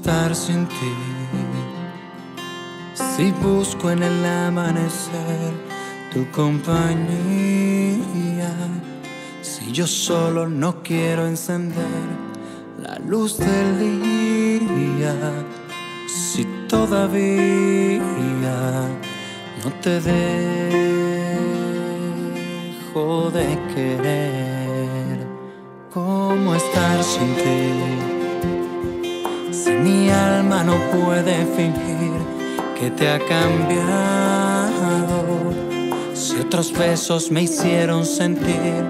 estar sin ti? Si busco en el amanecer tu compañía, si yo solo no quiero encender la luz del día, si todavía no te dejo de querer, ¿cómo estar sin ti? Si mi alma no puede fingir que te ha cambiado, si otros besos me hicieron sentir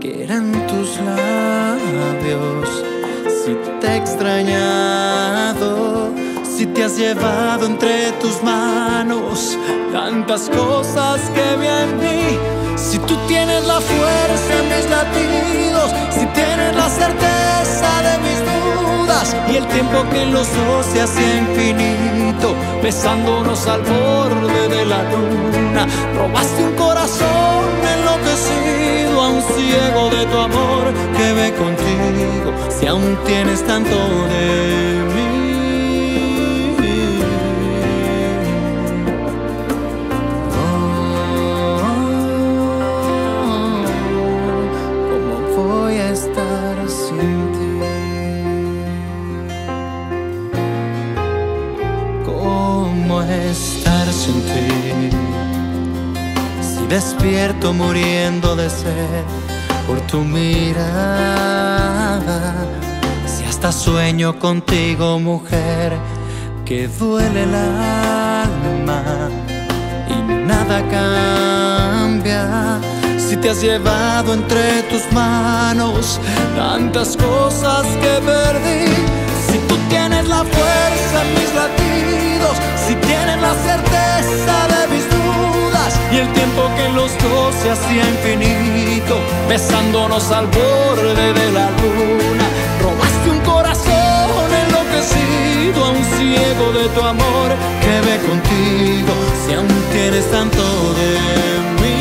que eran tus labios, si te he extrañado, si te has llevado entre tus manos tantas cosas que había en mí, si tú tienes la fuerza en mis latidos, si tienes la certeza de mis dudas y el tiempo que en los dos se hacía infinito, besándonos al borde de la luna. Robaste un corazón enloquecido a un ciego de tu amor que ve contigo, si aún tienes tanto de mí. ¿Cómo estar sin ti? Si despierto muriendo de sed por tu mirada, si hasta sueño contigo, mujer, que duele el alma y nada cambia. Si te has llevado entre tus manos tantas cosas que perdí, si tú tienes la fuerza en mis latidos, si tienes la certeza de mis dudas y el tiempo que en los dos se hacía infinito, besándonos al borde de la luna. Robaste un corazón enloquecido a un ciego de tu amor que ve contigo, si aún tienes tanto de mí.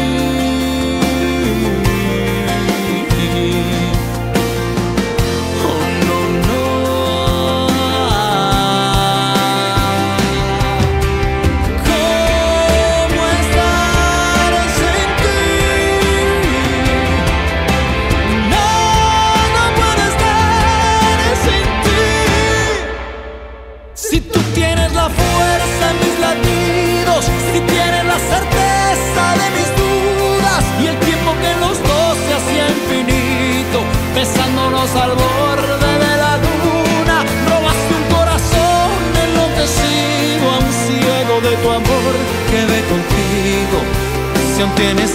Si tú tienes la fuerza en mis latidos, si tienes la certeza de mis dudas y el tiempo que en los dos se hacía infinito, besándonos al borde de la luna. Robaste un corazón enloquecido a un ciego de tu amor que ve contigo, si aún tienes